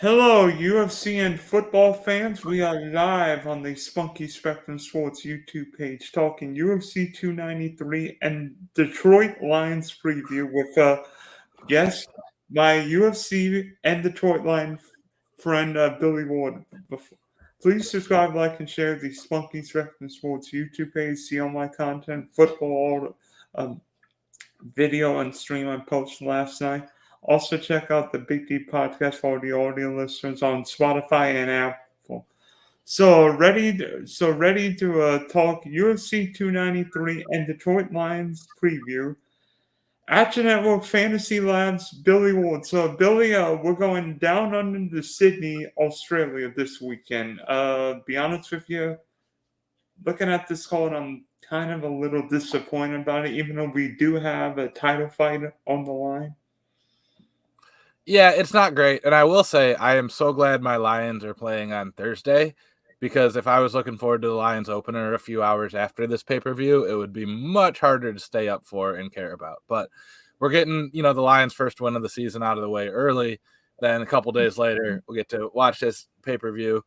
Hello, UFC and football fans. We are live on the Spunky Spectrum Sports YouTube page talking UFC 293 and Detroit Lions preview with, yes, my UFC and Detroit Lions friend, Billy Ward. Please subscribe, like, and share the Spunky Spectrum Sports YouTube page. See all my content, football, um, video and stream I posted last night. Also, check out the Big D podcast for the audio listeners on Spotify and Apple. So ready to talk UFC 293 and Detroit Lions preview. Action Network Fantasy Labs, Billy Ward. So, Billy, we're going down under to Sydney, Australia this weekend. Be honest with you, looking at this card, I'm kind of a little disappointed about it, even though we do have a title fight on the line. Yeah, it's not great. And I will say, I am so glad my Lions are playing on Thursday, because if I was looking forward to the Lions opener a few hours after this pay-per-view, it would be much harder to stay up for and care about. But we're getting, the Lions' first win of the season out of the way early. Then a couple days later, we'll get to watch this pay-per-view.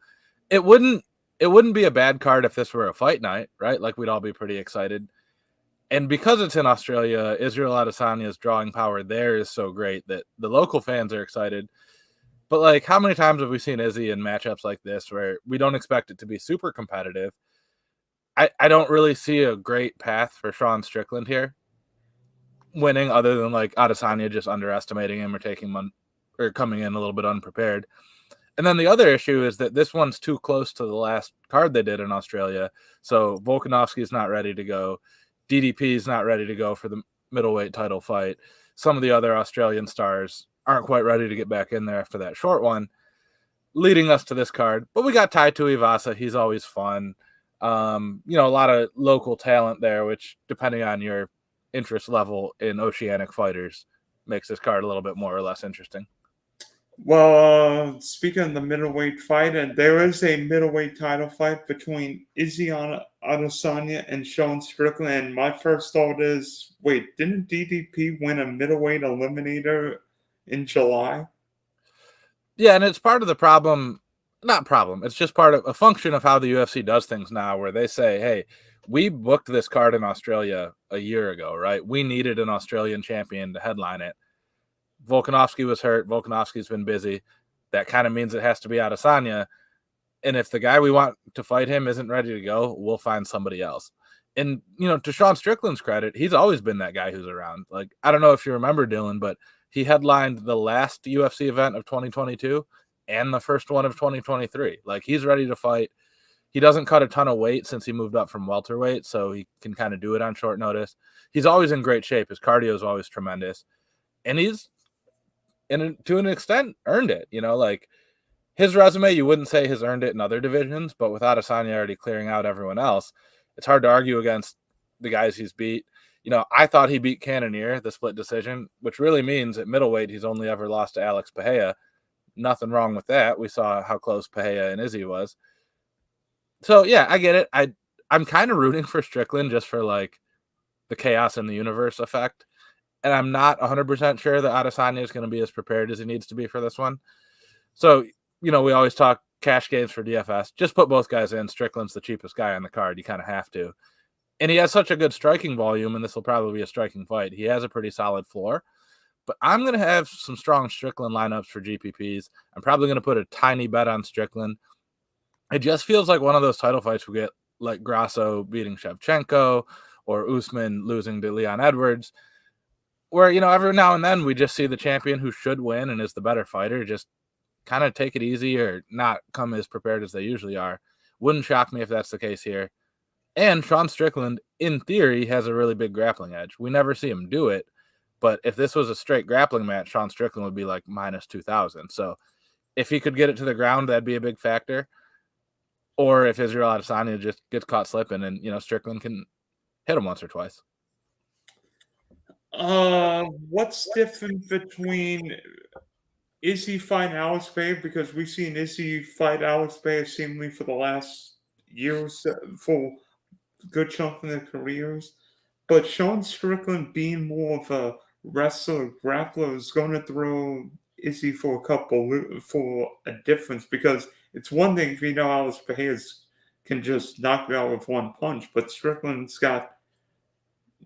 It wouldn't be a bad card if this were a fight night, right? Like, we'd all be pretty excited. And because it's in Australia, Israel Adesanya's drawing power there is so great that the local fans are excited. But, like, how many times have we seen Izzy in matchups like this where we don't expect it to be super competitive? I don't really see a great path for Sean Strickland here winning, other than, like, Adesanya just underestimating him or coming in a little bit unprepared. And then the other issue is that this one's too close to the last card they did in Australia. So Volkanovski's not ready to go. DDP is not ready to go for the middleweight title fight. Some of the other Australian stars aren't quite ready to get back in there after that short one, leading us to this card. But we got Tai Tuivasa. He's always fun. A lot of local talent there, which, depending on your interest level in oceanic fighters, makes this card a little bit more or less interesting. Well, speaking of the middleweight fight, and there is a middleweight title fight between Izzy Adesanya and Sean Strickland. And my first thought is, wait, didn't DDP win a middleweight eliminator in July? Yeah, and it's part of the problem. Not problem. It's just part of a function of how the UFC does things now, where they say, hey, we booked this card in Australia a year ago, right? We needed an Australian champion to headline it. Volkanovski was hurt. Volkanovski's been busy. That kind of means it has to be Adesanya. And if the guy we want to fight him isn't ready to go, we'll find somebody else. And, to Sean Strickland's credit, he's always been that guy who's around. Like, I don't know if you remember, Dylan, but he headlined the last UFC event of 2022 and the first one of 2023. Like, he's ready to fight. He doesn't cut a ton of weight since he moved up from welterweight, so he can kind of do it on short notice. He's always in great shape. His cardio is always tremendous. And he's, to an extent, earned it. Like, his resume, you wouldn't say has earned it in other divisions, but with Adesanya already clearing out everyone else, it's hard to argue against the guys he's beat. I thought he beat Cannonier, the split decision, which really means at middleweight he's only ever lost to Alex Pereira. Nothing wrong with that. We saw how close Pereira and Izzy was. So, yeah, I get it. I'm kind of rooting for Strickland just for, like, the chaos in the universe effect. And I'm not 100% sure that Adesanya is going to be as prepared as he needs to be for this one. So, we always talk cash games for DFS. Just put both guys in. Strickland's the cheapest guy on the card. You kind of have to. And he has such a good striking volume, and this will probably be a striking fight. He has a pretty solid floor. But I'm going to have some strong Strickland lineups for GPPs. I'm probably going to put a tiny bet on Strickland. It just feels like one of those title fights we get, like Grasso beating Shevchenko or Usman losing to Leon Edwards, where, every now and then we just see the champion who should win and is the better fighter just kind of take it easy or not come as prepared as they usually are. Wouldn't shock me if that's the case here. And Sean Strickland, in theory, has a really big grappling edge. We never see him do it, but if this was a straight grappling match, Sean Strickland would be like minus 2,000. So if he could get it to the ground, that'd be a big factor. Or if Israel Adesanya just gets caught slipping and, Strickland can hit him once or twice. What's different between Izzy fighting Alex Bay? Because we've seen Izzy fight Alex Bay seemingly for the last year or so, for a good chunk of their careers. But Sean Strickland being more of a wrestler, grappler, is going to throw Izzy for a difference, because it's one thing if you know Alex Paredes can just knock you out with one punch, but Strickland's got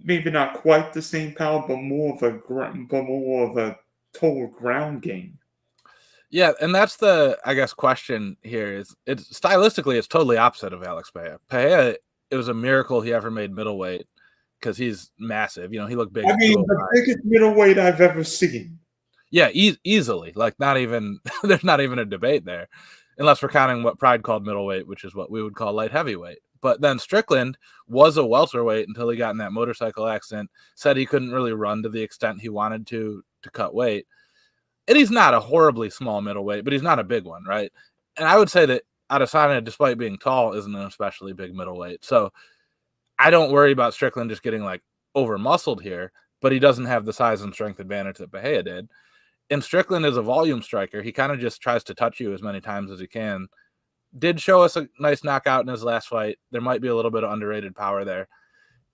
maybe not quite the same power, but more of a total ground game. Yeah, and that's the, I guess, question here is it's stylistically it's totally opposite of Alex Pereira. Pereira, it was a miracle he ever made middleweight because he's massive. He looked big I at mean, the 205. biggest middleweight I've ever seen. Yeah, easily. Like not even there's not even a debate there, unless we're counting what Pride called middleweight, which is what we would call light heavyweight. But then Strickland was a welterweight until he got in that motorcycle accident. Said he couldn't really run to the extent he wanted to cut weight. And he's not a horribly small middleweight, but he's not a big one, right? And I would say that Adesanya, despite being tall, isn't an especially big middleweight. So I don't worry about Strickland just getting like over muscled here, but he doesn't have the size and strength advantage that Bahia did. And Strickland is a volume striker. He kind of just tries to touch you as many times as he can. Did show us a nice knockout in his last fight. There might be a little bit of underrated power there.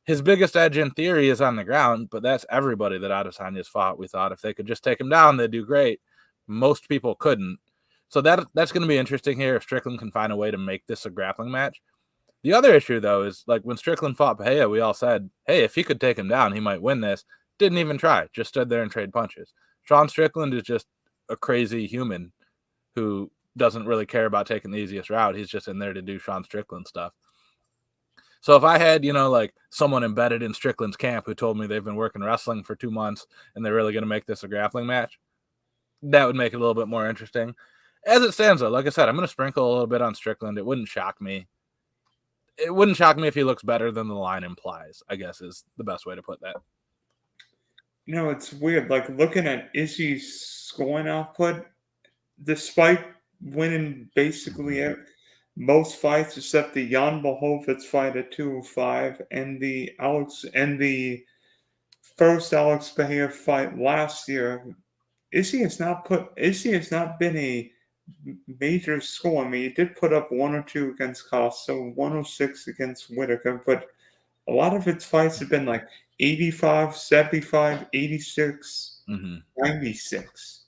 His biggest edge in theory is on the ground, but that's everybody that Adesanya's fought. We thought if they could just take him down, they'd do great. Most people couldn't. So that's going to be interesting here if Strickland can find a way to make this a grappling match. The other issue, though, is like when Strickland fought Bahia, we all said, hey, if he could take him down, he might win this. Didn't even try. Just stood there and trade punches. Sean Strickland is just a crazy human who doesn't really care about taking the easiest route. He's just in there to do Sean Strickland stuff. So if I had, like someone embedded in Strickland's camp who told me they've been working wrestling for 2 months and they're really going to make this a grappling match, that would make it a little bit more interesting. As it stands, though, like I said, I'm going to sprinkle a little bit on Strickland. It wouldn't shock me. It wouldn't shock me if he looks better than the line implies, I guess is the best way to put that. It's weird. Like looking at Izzy's scoring output, despite winning basically most fights except the Jan Blachowicz fight at 205 and the first Alex Bahia fight last year, Izzy has not been a major score. I mean, he did put up 102 against Costa, 106 against Whitaker, but a lot of its fights have been like 85, 75, 86, 96.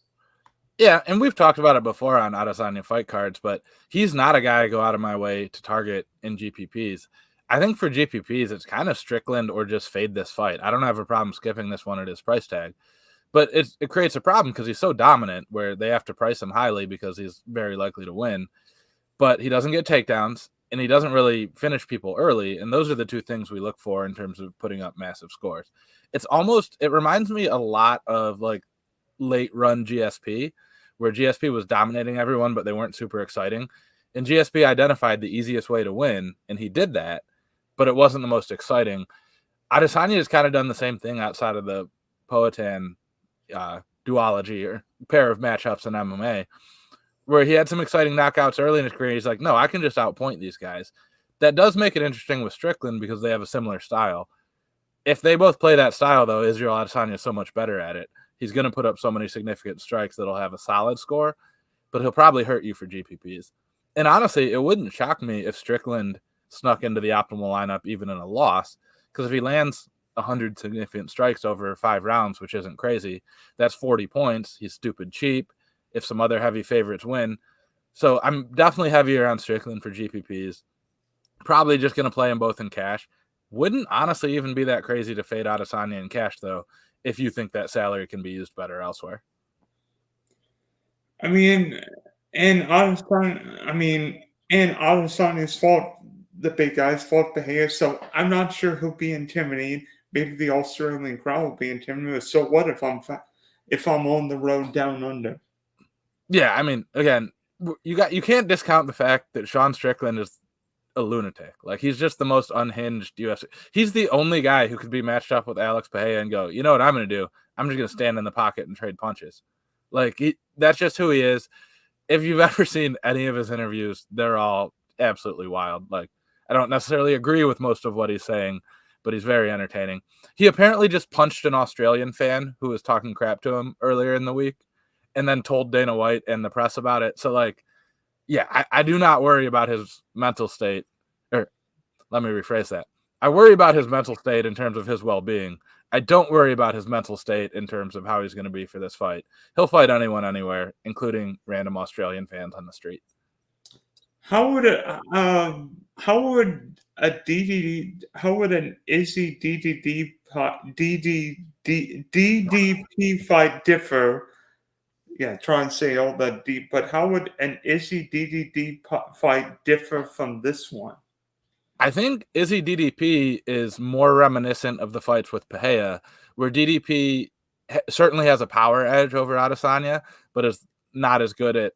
Yeah, and we've talked about it before on Adesanya fight cards, but he's not a guy I go out of my way to target in GPPs. I think for GPPs, it's kind of Strickland or just fade this fight. I don't have a problem skipping this one at his price tag, but it creates a problem because he's so dominant where they have to price him highly because he's very likely to win, but he doesn't get takedowns and he doesn't really finish people early, and those are the two things we look for in terms of putting up massive scores. It reminds me a lot of like late run GSP, where GSP was dominating everyone, but they weren't super exciting. And GSP identified the easiest way to win, and he did that, but it wasn't the most exciting. Adesanya has kind of done the same thing outside of the Poatan duology or pair of matchups in MMA, where he had some exciting knockouts early in his career. He's like, no, I can just outpoint these guys. That does make it interesting with Strickland because they have a similar style. If they both play that style, though, Israel Adesanya is so much better at it. He's going to put up so many significant strikes that he'll have a solid score, but he'll probably hurt you for GPPs. And honestly, it wouldn't shock me if Strickland snuck into the optimal lineup even in a loss, because if he lands 100 significant strikes over 5 rounds, which isn't crazy, that's 40 points. He's stupid cheap if some other heavy favorites win. So I'm definitely heavier on Strickland for GPPs. Probably just going to play them both in cash. Wouldn't honestly even be that crazy to fade Adesanya in cash, though, if you think that salary can be used better elsewhere. I mean, and Adesanya's fought the big guys, fought the hair, so I'm not sure he'll be intimidated. Maybe the Australian crowd will be intimidated. So what if I'm on the road down under? Yeah, I mean, again, you can't discount the fact that Sean Strickland is a lunatic. Like, he's just the most unhinged UFC. He's the only guy who could be matched up with Alex Pereira and go, you know what I'm going to do? I'm just going to stand in the pocket and trade punches. Like, that's just who he is. If you've ever seen any of his interviews, they're all absolutely wild. Like, I don't necessarily agree with most of what he's saying, but he's very entertaining. He apparently just punched an Australian fan who was talking crap to him earlier in the week and then told Dana White and the press about it. So, like, yeah, I do not worry about his mental state. Or let me rephrase that. I worry about his mental state in terms of his well-being. I don't worry about his mental state in terms of how he's going to be for this fight. He'll fight anyone, anywhere, including random Australian fans on the street. How would an Izzy DDP fight differ? Yeah, try and say all that deep, but how would an Izzy DDD fight differ from this one? I think Izzy DDP is more reminiscent of the fights with Pereira, where DDP certainly has a power edge over Adesanya, but is not as good at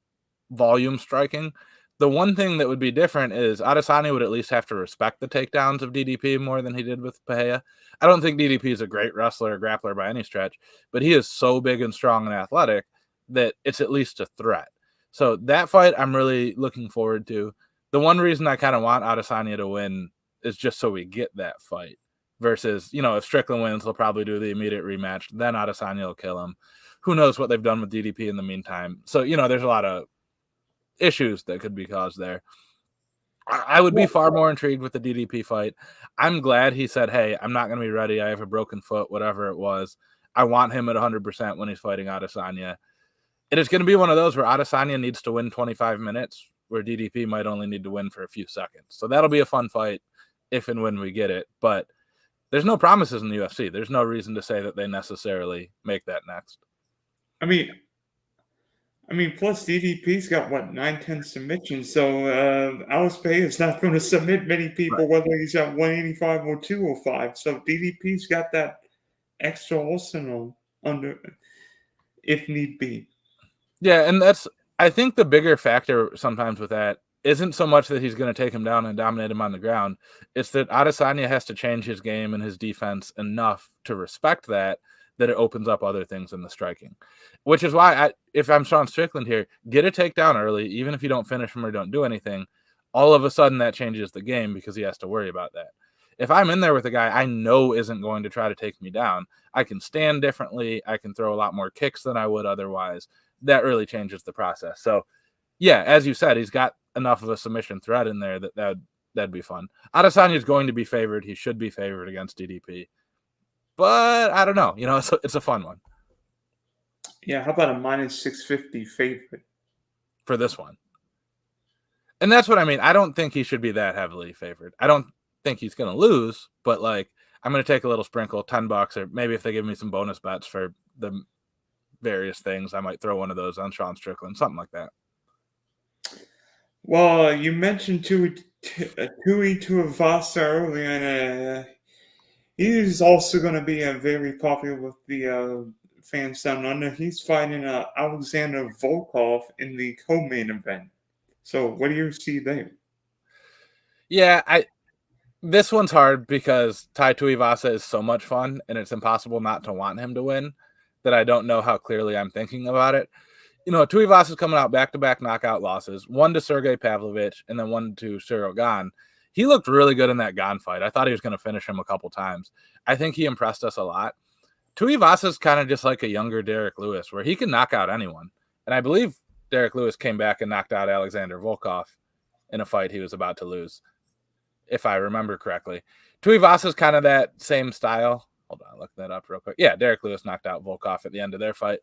volume striking. The one thing that would be different is Adesanya would at least have to respect the takedowns of DDP more than he did with Pereira. I don't think DDP is a great wrestler or grappler by any stretch, but he is so big and strong and athletic that it's at least a threat. So that fight I'm really looking forward to. The one reason I kind of want Adesanya to win is just so we get that fight versus, if Strickland wins, they'll probably do the immediate rematch. Then Adesanya will kill him. Who knows what they've done with DDP in the meantime. So, there's a lot of issues that could be caused there. I would be far more intrigued with the DDP fight. I'm glad he said, hey, I'm not going to be ready. I have a broken foot, whatever it was. I want him at 100% when he's fighting Adesanya. It is going to be one of those where Adesanya needs to win 25 minutes, where DDP might only need to win for a few seconds. So that'll be a fun fight if and when we get it. But there's no promises in the UFC. There's no reason to say that they necessarily make that next. I mean, plus DDP's got 9-10 submissions, so Alice Bay is not going to submit many people, right, whether he's at 185 or 205. So DDP's got that extra arsenal under, if need be. Yeah, and I think the bigger factor sometimes with that isn't so much that he's going to take him down and dominate him on the ground. It's that Adesanya has to change his game and his defense enough to respect that it opens up other things in the striking. Which is why, if I'm Sean Strickland here, get a takedown early, even if you don't finish him or don't do anything. All of a sudden, that changes the game because he has to worry about that. If I'm in there with a guy I know isn't going to try to take me down, I can stand differently. I can throw a lot more kicks than I would otherwise. That really changes the process. So, yeah, as you said, he's got enough of a submission threat in there that'd be fun. Adesanya is going to be favored. He should be favored against DDP. But I don't know. It's a fun one. Yeah, how about a -650 favorite for this one? And that's what I mean. I don't think he should be that heavily favored. I don't think he's going to lose, but I'm going to take a little sprinkle, $10, or maybe if they give me some bonus bets for the various things, I might throw one of those on Sean Strickland, something like that. Well, you mentioned Tui Tuivasa earlier, and he's also going to be very popular with the fans down under. He's fighting Alexander Volkov in the co-main event. So what do you see there? Yeah, this one's hard because Tai Tuivasa is so much fun, and it's impossible not to want him to win, that I don't know how clearly I'm thinking about it. Tuivasa's coming out back-to-back knockout losses, one to Sergey Pavlovich and then one to Cyril Gane. He looked really good in that Gane fight. I thought he was going to finish him a couple times. I think he impressed us a lot. Tuivasa's kind of just like a younger Derek Lewis, where he can knock out anyone. And I believe Derek Lewis came back and knocked out Alexander Volkov in a fight he was about to lose, if I remember correctly. Tuivasa's kind of that same style. Hold on, look that up real quick. Yeah, Derek Lewis knocked out Volkov at the end of their fight.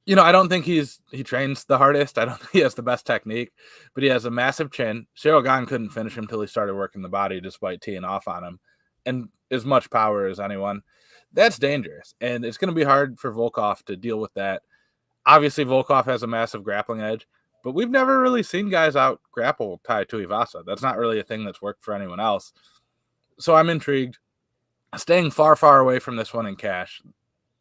I don't think he trains the hardest. I don't think he has the best technique, but he has a massive chin. Cyril Gane couldn't finish him until he started working the body despite teeing off on him, and as much power as anyone. That's dangerous, and it's going to be hard for Volkov to deal with that. Obviously, Volkov has a massive grappling edge, but we've never really seen guys out grapple Tai Tuivasa. That's not really a thing that's worked for anyone else. So I'm intrigued. Staying far, far away from this one in cash.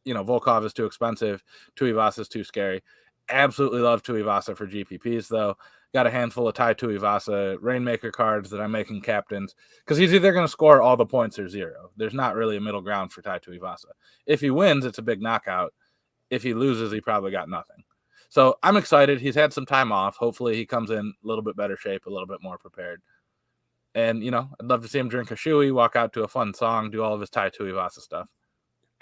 Volkov is too expensive. Tuivasa is too scary. Absolutely love Tuivasa for GPPs, though. Got a handful of Tai Tuivasa Rainmaker cards that I'm making captains because he's either going to score all the points or zero. There's not really a middle ground for Tai Tuivasa. If he wins, it's a big knockout. If he loses, he probably got nothing. So I'm excited. He's had some time off. Hopefully he comes in a little bit better shape, a little bit more prepared. And, I'd love to see him drink a shoey, walk out to a fun song, do all of his Tai Tuivasa stuff.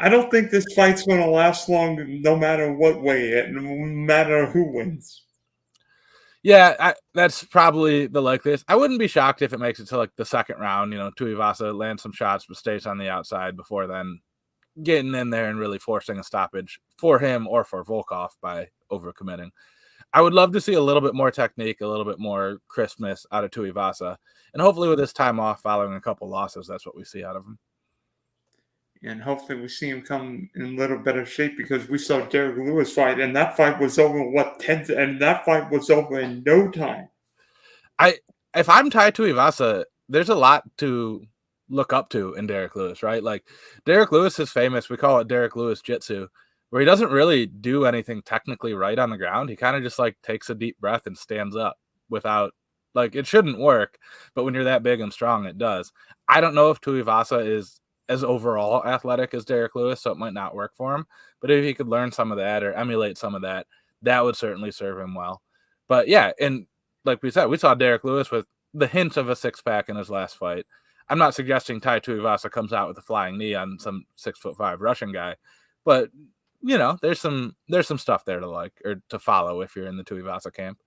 I don't think this fight's going to last long no matter what way, no matter who wins. Yeah, that's probably the likeliest. I wouldn't be shocked if it makes it to like the second round. Tuivasa lands some shots but stays on the outside before then getting in there and really forcing a stoppage for him or for Volkov by overcommitting. I would love to see a little bit more technique, a little bit more crispness out of Tuivasa. And hopefully with his time off following a couple losses, that's what we see out of him. And hopefully we see him come in a little better shape because we saw Derek Lewis fight, and that fight was over and that fight was over in no time. If I'm tied to Tuivasa, there's a lot to look up to in Derek Lewis, right? Like Derek Lewis is famous. We call it Derek Lewis Jitsu, where he doesn't really do anything technically right on the ground. He kind of just like takes a deep breath and stands up without like it shouldn't work, but when you're that big and strong, it does. I don't know if Tuivasa is as overall athletic as Derek Lewis, so it might not work for him. But if he could learn some of that or emulate some of that, that would certainly serve him well. But yeah, and like we said, we saw Derek Lewis with the hint of a six-pack in his last fight. I'm not suggesting Tai Tuivasa comes out with a flying knee on some 6'5" Russian guy, but there's some stuff there to like or to follow if you're in the Tuivasa camp.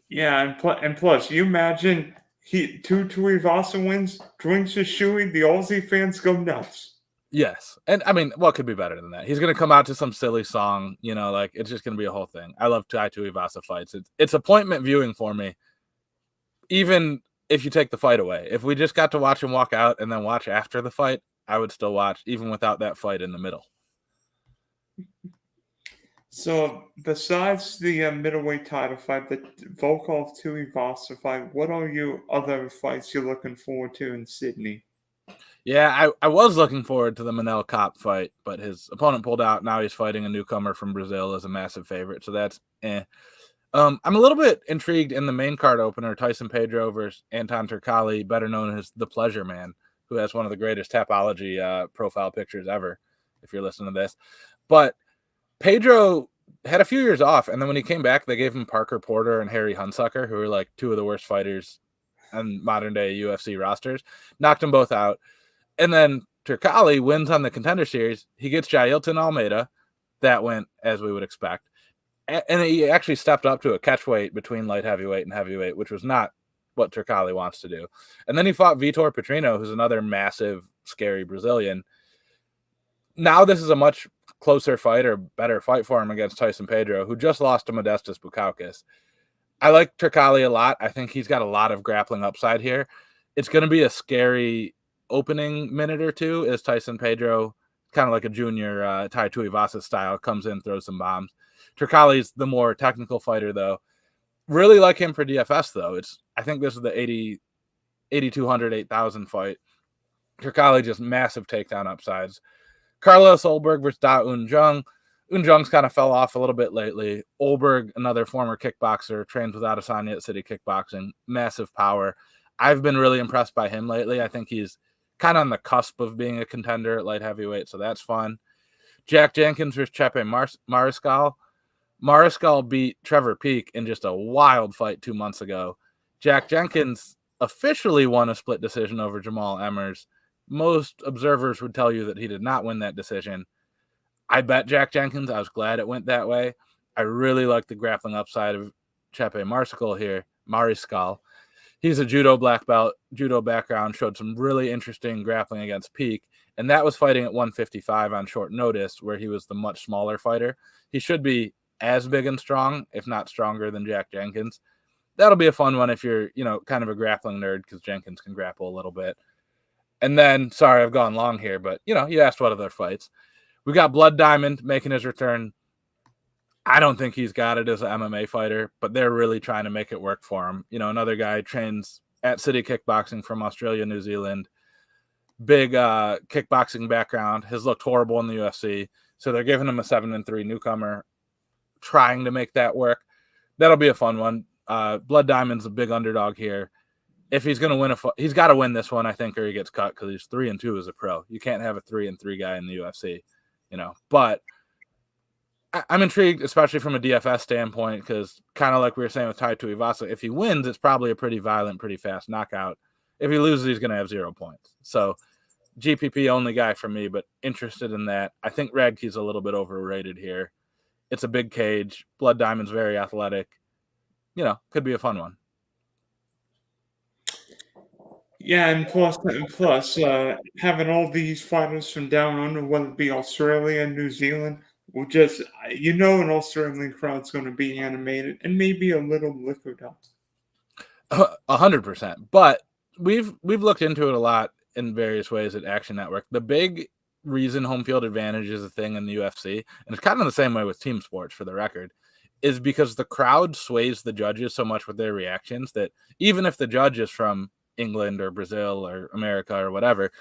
Yeah, and plus, you imagine Tuivasa wins, drinks a shoey, the Aussie fans go nuts. Yes, and I mean, what could be better than that? He's going to come out to some silly song, like it's just going to be a whole thing. I love Tai Tuivasa fights. It's appointment viewing for me. Even if you take the fight away, if we just got to watch him walk out and then watch after the fight, I would still watch even without that fight in the middle. So, besides the middleweight title fight, the Volkov Tuivasa fight, what are your other fights you're looking forward to in Sydney? Yeah, I was looking forward to the Manel Kopp fight, but his opponent pulled out. Now he's fighting a newcomer from Brazil as a massive favorite, so that's eh. I'm a little bit intrigued in the main card opener, Tyson Pedro versus Anton Turkalj, better known as the Pleasure Man, who has one of the greatest Tapology profile pictures ever, if you're listening to this. But Pedro had a few years off, and then when he came back, they gave him Parker Porter and Harry Hunsucker, who are like two of the worst fighters on modern-day UFC rosters. Knocked them both out. And then Turkalj wins on the Contender Series. He gets Jailton Almeida. That went as we would expect. And he actually stepped up to a catchweight between light heavyweight and heavyweight, which was not what Turkalj wants to do. And then he fought Vitor Petrino, who's another massive, scary Brazilian. Now this is a much closer fight or better fight for him against Tyson Pedro, who just lost to Modestas Bukauskas. I like Turkalj a lot. I think he's got a lot of grappling upside here. It's going to be a scary opening minute or two as Tyson Pedro, kind of like a junior Tai Tuivasa style, comes in, throws some bombs. Turkalj's the more technical fighter, though. Really like him for DFS, though. I think this is the 8,200, 8,000 fight. Turkalj just massive takedown upsides. Carlos Olberg versus Da Un Jung. Un Jung's kind of fell off a little bit lately. Olberg, another former kickboxer, trains with Adesanya at City Kickboxing. Massive power. I've been really impressed by him lately. I think he's kind of on the cusp of being a contender at light heavyweight, so that's fun. Jack Jenkins versus Chepe Mariscal. Mariscal beat Trevor Peek in just a wild fight 2 months ago. Jack Jenkins officially won a split decision over Jamal Emmers. Most observers would tell you that he did not win that decision. I bet Jack Jenkins. I was glad it went that way. I really like the grappling upside of Chepe Mariscal here. Mariscal. He's a judo black belt, judo background, showed some really interesting grappling against Peek, and that was fighting at 155 on short notice, where he was the much smaller fighter. He should be as big and strong, if not stronger, than Jack Jenkins. That'll be a fun one if you're, kind of a grappling nerd, because Jenkins can grapple a little bit. And then, sorry, I've gone long here, but, you asked what other fights. We got Blood Diamond making his return. I don't think he's got it as an MMA fighter, but they're really trying to make it work for him. Another guy trains at City Kickboxing from Australia, New Zealand. Big kickboxing background. Has looked horrible in the UFC. So they're giving him a 7-3 newcomer, trying to make that work. That'll be a fun one. Blood Diamond's a big underdog here. If he's going to win he's got to win this one, I think, or he gets cut, because he's 3-2 as a pro. You can't have a 3-3 guy in the UFC, But I'm intrigued, especially from a DFS standpoint, because kind of like we were saying with Tai Tuivasa, if he wins, it's probably a pretty violent, pretty fast knockout. If he loses, he's going to have 0 points. So GPP only guy for me, but interested in that. I think Radke's a little bit overrated here. It's a big cage. Blood Diamond's very athletic. Could be a fun one. Yeah, and plus, having all these fighters from down under, whether it be Australia and New Zealand, will just an Australian crowd's going to be animated and maybe a little liquored up. 100%. But we've looked into it a lot in various ways at Action Network. The big reason home field advantage is a thing in the UFC, and it's kind of the same way with team sports, for the record, is because the crowd sways the judges so much with their reactions that even if the judge is from England or Brazil or America or whatever,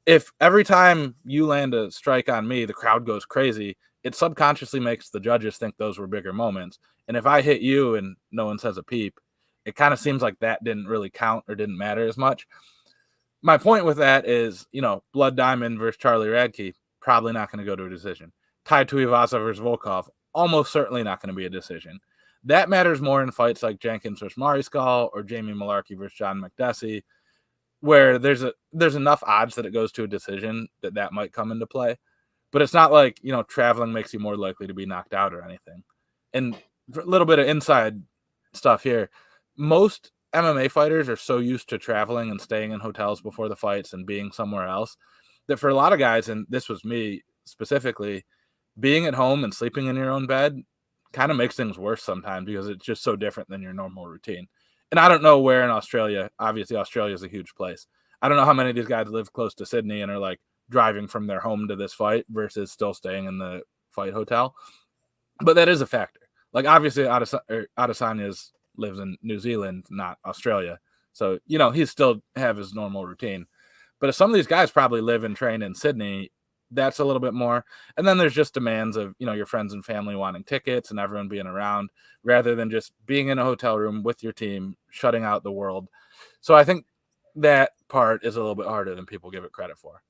if every time you land a strike on me, the crowd goes crazy, it subconsciously makes the judges think those were bigger moments. And if I hit you and no one says a peep, it kind of seems like that didn't really count or didn't matter as much. My point with that is, Blood Diamond versus Charlie Radke, probably not going to go to a decision. Tai Tuivasa versus Volkov, almost certainly not going to be a decision. That matters more in fights like Jenkins versus Mariscal or Jamie Malarkey versus John McDessie, where there's enough odds that it goes to a decision that might come into play. But it's not like, traveling makes you more likely to be knocked out or anything. And a little bit of inside stuff here. Most MMA fighters are so used to traveling and staying in hotels before the fights and being somewhere else that for a lot of guys, and this was me specifically, being at home and sleeping in your own bed kind of makes things worse sometimes because it's just so different than your normal routine. And I don't know where in Australia, obviously Australia is a huge place. I don't know how many of these guys live close to Sydney and are like driving from their home to this fight versus still staying in the fight hotel. But that is a factor. Like obviously Adesanya lives in New Zealand, not Australia. So, he still have his normal routine. But if some of these guys probably live and train in Sydney, that's a little bit more. And then there's just demands of, your friends and family wanting tickets and everyone being around rather than just being in a hotel room with your team, shutting out the world. So I think that part is a little bit harder than people give it credit for.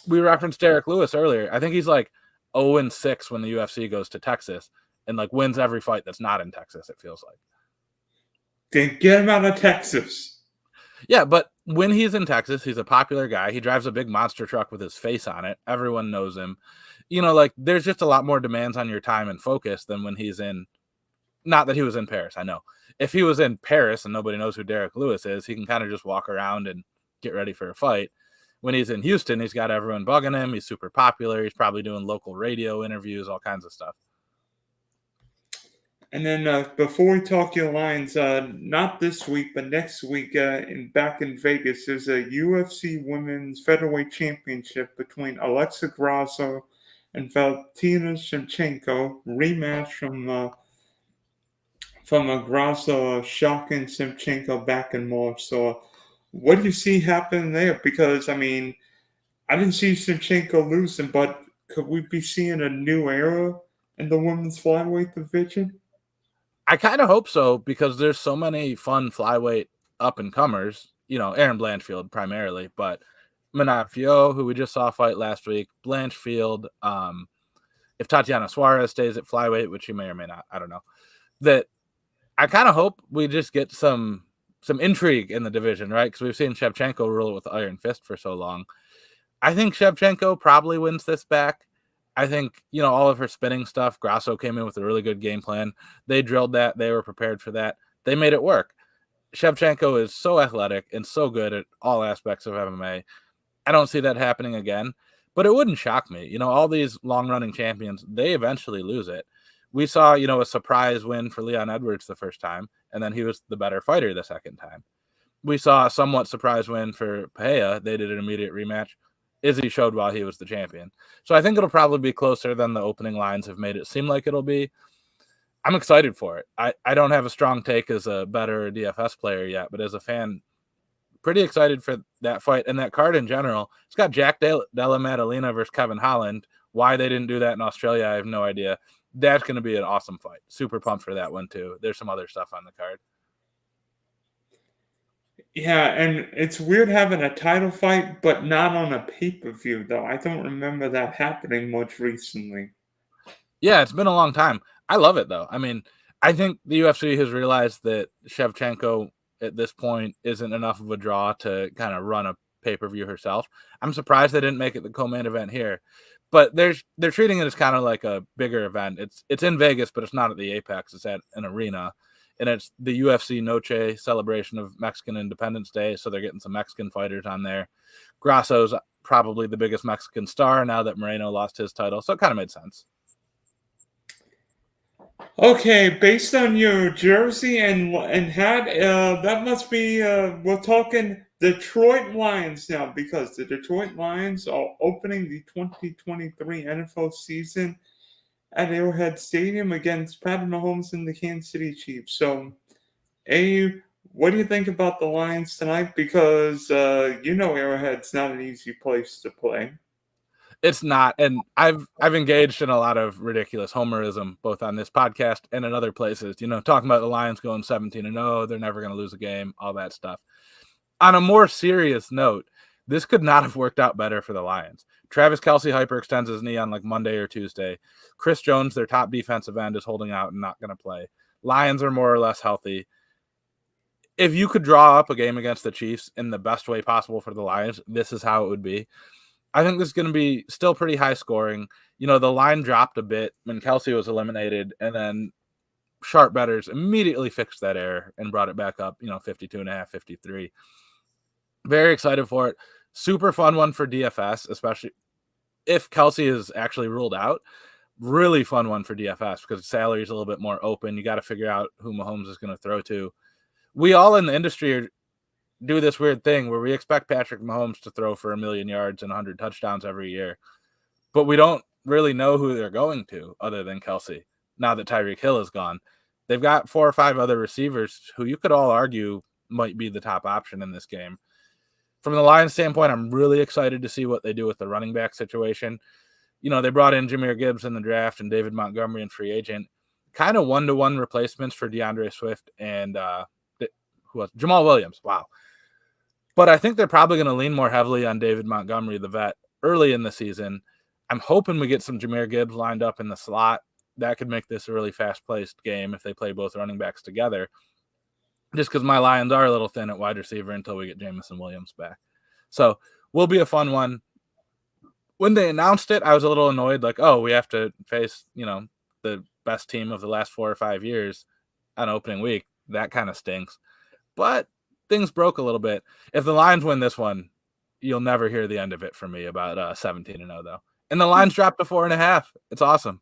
We referenced Derek Lewis earlier. I think he's like 0-6 when the UFC goes to Texas and like wins every fight that's not in Texas, it feels like. Then get him out of Texas. Yeah, but when he's in Texas, he's a popular guy. He drives a big monster truck with his face on it. Everyone knows him. There's just a lot more demands on your time and focus than when he's in, not that he was in Paris, I know. If he was in Paris and nobody knows who Derek Lewis is, he can kind of just walk around and get ready for a fight. When he's in Houston, he's got everyone bugging him. He's super popular. He's probably doing local radio interviews, all kinds of stuff. And then before we talk your lines, not this week, but next week, back in Vegas, there's a UFC Women's Featherweight Championship between Alexa Grasso and Valentina Shevchenko, rematch from a Grasso shocking Shevchenko back in March. So, what do you see happening there? Because I didn't see Shevchenko losing, but could we be seeing a new era in the women's flyweight division? I kind of hope so because there's so many fun flyweight up and comers. Aaron Blanchfield primarily, but Manat Fio, who we just saw fight last week, Blanchfield. If Tatiana Suarez stays at flyweight, which she may or may not, I don't know. That I kind of hope we just get some intrigue in the division, right? Because we've seen Shevchenko rule it with iron fist for so long. I think Shevchenko probably wins this back. I think, all of her spinning stuff, Grasso came in with a really good game plan. They drilled that. They were prepared for that. They made it work. Shevchenko is so athletic and so good at all aspects of MMA. I don't see that happening again, but it wouldn't shock me. All these long-running champions, they eventually lose it. We saw, a surprise win for Leon Edwards the first time, and then he was the better fighter the second time. We saw a somewhat surprise win for Pereira. They did an immediate rematch. Izzy showed while he was the champion. So I think it'll probably be closer than the opening lines have made it seem like it'll be. I'm excited for it. I don't have a strong take as a better DFS player yet, but as a fan, pretty excited for that fight. And that card in general, it's got Jack Della Maddalena versus Kevin Holland. Why they didn't do that in Australia, I have no idea. That's going to be an awesome fight. Super pumped for that one, too. There's some other stuff on the card. Yeah, and it's weird having a title fight, but not on a pay-per-view, though. I don't remember that happening much recently. Yeah, it's been a long time. I love it, though. I think the UFC has realized that Shevchenko at this point isn't enough of a draw to kind of run a pay-per-view herself. I'm surprised they didn't make it the co-main event here. but they're treating it as kind of like a bigger event. It's in Vegas, but it's not at the Apex. It's at an arena, and it's the UFC Noche celebration of Mexican Independence Day. So they're getting some Mexican fighters on there. Grasso's probably the biggest Mexican star now that Moreno lost his title, so it kind of made sense. Okay, based on your jersey and hat, that must be we're talking Detroit Lions now because the Detroit Lions are opening the 2023 NFL season at Arrowhead Stadium against Patrick Mahomes and the Kansas City Chiefs. So, what do you think about the Lions tonight? Because Arrowhead's not an easy place to play. It's not, and I've engaged in a lot of ridiculous homerism both on this podcast and in other places. Talking about the Lions going 17-0, they're never going to lose a game, all that stuff. On a more serious note, this could not have worked out better for the Lions. Travis Kelce hyperextends his knee on like Monday or Tuesday. Chris Jones, their top defensive end, is holding out and not going to play. Lions are more or less healthy. If you could draw up a game against the Chiefs in the best way possible for the Lions, this is how it would be. I think this is going to be still pretty high scoring. The line dropped a bit when Kelce was eliminated, and then sharp bettors immediately fixed that error and brought it back up, 52.5, 53. Very excited for it. Super fun one for DFS, especially if Kelce is actually ruled out. Really fun one for DFS because salary is a little bit more open. You got to figure out who Mahomes is going to throw to. We all in the industry do this weird thing where we expect Patrick Mahomes to throw for 1 million yards and 100 touchdowns every year, but we don't really know who they're going to other than Kelce. Now that Tyreek Hill is gone, they've got 4 or 5 other receivers who you could all argue might be the top option in this game. From the Lions standpoint, I'm really excited to see what they do with the running back situation. They brought in Jahmyr Gibbs in the draft and David Montgomery in free agent, kind of 1-to-1 replacements for DeAndre Swift and Jamal Williams. Wow. But I think they're probably going to lean more heavily on David Montgomery, the vet, early in the season. I'm hoping we get some Jahmyr Gibbs lined up in the slot. That could make this a really fast-paced game if they play both running backs together. Just because my Lions are a little thin at wide receiver until we get Jameson Williams back. So, will be a fun one. When they announced it, I was a little annoyed, like, oh, we have to face, the best team of the last 4 or 5 years on opening week. That kind of stinks. But things broke a little bit. If the Lions win this one, you'll never hear the end of it from me about 17-0, though. And the Lions dropped to 4.5. It's awesome.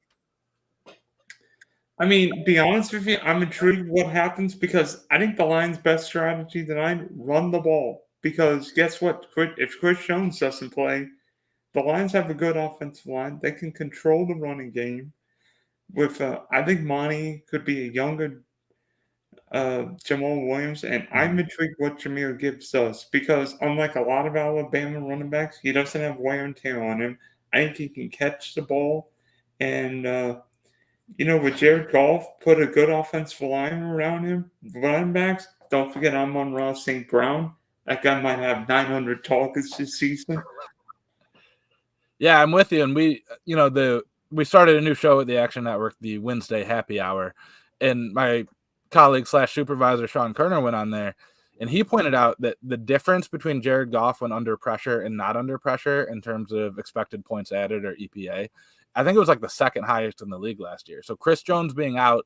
I mean, be honest with you, I'm intrigued what happens because I think the Lions' best strategy tonight, run the ball. Because guess what? If Chris Jones doesn't play, the Lions have a good offensive line. They can control the running game. I think Monty could be a younger Jamal Williams, and I'm intrigued what Jahmyr Gibbs does because unlike a lot of Alabama running backs, he doesn't have wear and tear on him. I think he can catch the ball, and with Jared Goff, put a good offensive line around him. Running backs, don't forget Amon-Ra St. Brown. That guy might have 900 targets this season. Yeah, I'm with you, and we started a new show at the Action Network, the Wednesday Happy Hour, and my colleague / supervisor Sean Kerner went on there, and he pointed out that the difference between Jared Goff when under pressure and not under pressure in terms of expected points added or EPA, I think it was like the second highest in the league last year. So Chris Jones being out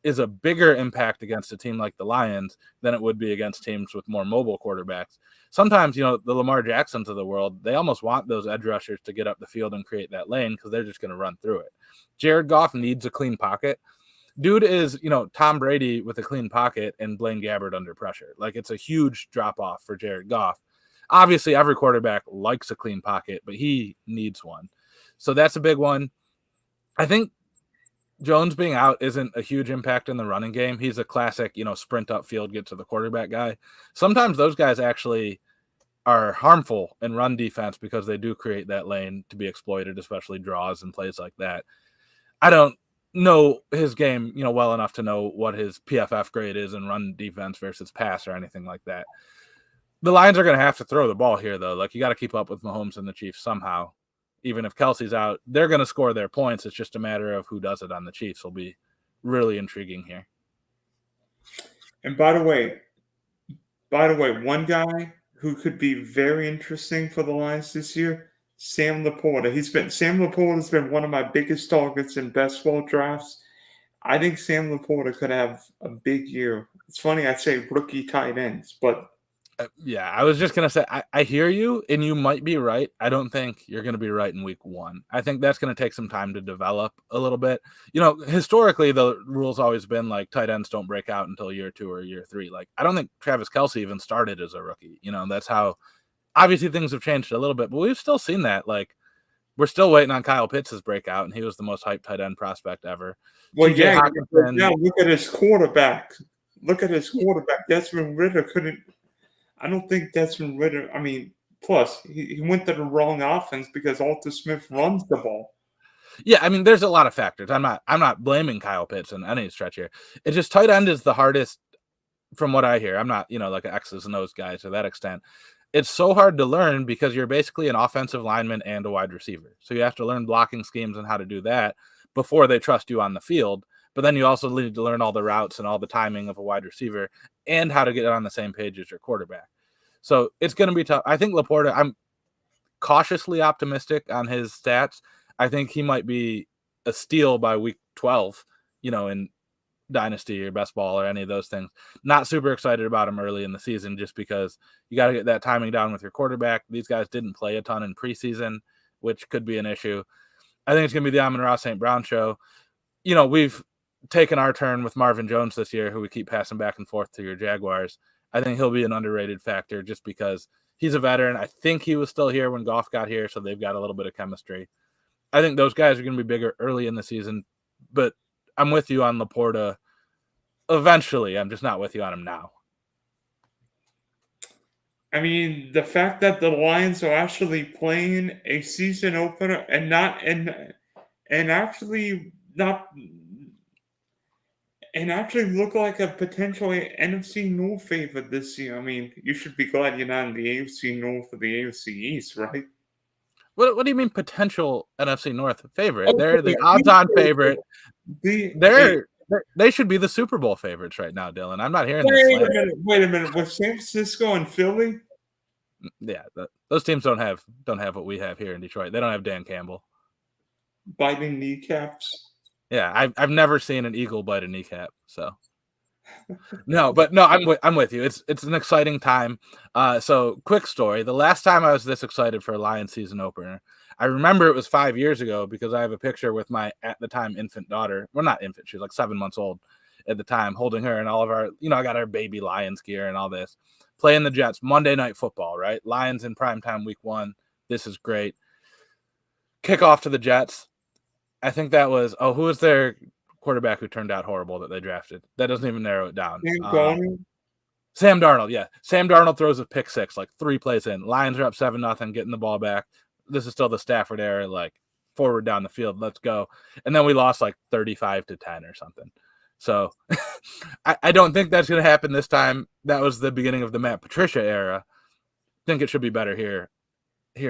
is a bigger impact against a team like the Lions than it would be against teams with more mobile quarterbacks. Sometimes, the Lamar Jacksons of the world, they almost want those edge rushers to get up the field and create that lane because they're just going to run through it. Jared Goff needs a clean pocket. Dude is, Tom Brady with a clean pocket and Blaine Gabbert under pressure. Like, it's a huge drop-off for Jared Goff. Obviously, every quarterback likes a clean pocket, but he needs one. So that's a big one. I think Jones being out isn't a huge impact in the running game. He's a classic, sprint upfield, get to the quarterback guy. Sometimes those guys actually are harmful in run defense because they do create that lane to be exploited, especially draws and plays like that. I don't know his game, well enough to know what his PFF grade is in run defense versus pass or anything like that. The Lions are going to have to throw the ball here, though. Like, you got to keep up with Mahomes and the Chiefs somehow. Even if Kelce's out, they're going to score their points. It's just a matter of who does it on the Chiefs. Will be really intriguing here. And by the way, one guy who could be very interesting for the Lions this year, Sam Laporta. Sam Laporta's been one of my biggest targets in best ball drafts. I think Sam Laporta could have a big year. It's funny I say rookie tight ends, but Yeah, I was just gonna say I hear you, and you might be right. I don't think you're gonna be right in week one. I think that's gonna take some time to develop a little bit. Historically, the rule's always been like tight ends don't break out until year 2 or year 3. Like, I don't think Travis Kelce even started as a rookie. That's how obviously things have changed a little bit, but we've still seen that. Like, we're still waiting on Kyle Pitts' breakout, and he was the most hyped tight end prospect ever. well, TJ yeah. But now Hawkinson. look at his quarterback. Look at his quarterback. Desmond Ritter couldn't. I don't think Desmond Ritter. I mean, plus he went to the wrong offense because Arthur Smith runs the ball. Yeah, I mean, there's a lot of factors. I'm not blaming Kyle Pitts in any stretch here. It's just tight end is the hardest from what I hear. I'm not, like an X's and O's guy to that extent. It's so hard to learn because you're basically an offensive lineman and a wide receiver. So you have to learn blocking schemes and how to do that before they trust you on the field. But then you also need to learn all the routes and all the timing of a wide receiver and how to get on the same page as your quarterback. So it's going to be tough. I think Laporta, I'm cautiously optimistic on his stats. I think he might be a steal by week 12, in Dynasty or Best Ball or any of those things. Not super excited about him early in the season just because you got to get that timing down with your quarterback. These guys didn't play a ton in preseason, which could be an issue. I think it's going to be the Amon-Ra St. Brown show. We've taken our turn with Marvin Jones this year, who we keep passing back and forth to your Jaguars. I think he'll be an underrated factor just because he's a veteran. I think he was still here when Goff got here, so they've got a little bit of chemistry. I think those guys are going to be bigger early in the season, but I'm with you on Laporta eventually. I'm just not with you on him now. I mean, the fact that the Lions are actually playing a season opener and actually look like a potentially NFC North favorite this year. I mean, you should be glad you're not in the AFC North or the AFC East, right? What do you mean potential NFC North favorite? Oh, They're the odds-on favorite. They should be the Super Bowl favorites right now, Dylan. I'm not hearing this. Wait a minute. Was San Francisco and Philly? Yeah, those teams don't have what we have here in Detroit. They don't have Dan Campbell biting kneecaps. Yeah, I've never seen an eagle bite a kneecap. So no, I'm with you. It's an exciting time. So quick story. The last time I was this excited for a Lions season opener, I remember it was 5 years ago because I have a picture with my, at the time, infant daughter. Well, not infant. She was like 7 months old at the time, holding her and all of our, I got our baby Lions gear and all this. Playing the Jets, Monday Night Football, right? Lions in primetime week 1. This is great. Kickoff to the Jets. I think that was, who was their quarterback who turned out horrible that they drafted? That doesn't even narrow it down. Sam Darnold, yeah. Sam Darnold throws a pick 6, like 3 plays in. Lions are up 7-0, getting the ball back. This is still the Stafford era, like forward down the field. Let's go. And then we lost like 35-10 or something. So I don't think that's going to happen this time. That was the beginning of the Matt Patricia era. Think it should be better here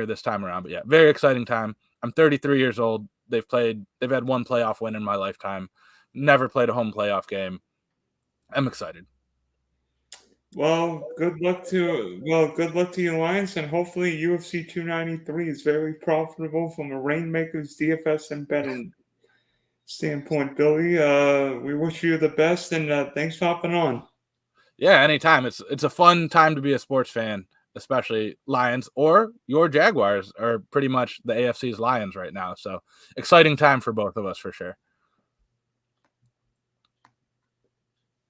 this time around. But yeah, very exciting time. I'm 33 years old. They've had 1 playoff win in my lifetime. Never played a home playoff game. I'm excited. Well, good luck to you, Lions, and hopefully UFC 293 is very profitable from a Rainmakers DFS and betting standpoint, Billy. We wish you the best, and thanks for hopping on. Yeah, anytime. It's a fun time to be a sports fan, especially Lions, or your Jaguars are pretty much the AFC's Lions right now. So exciting time for both of us for sure.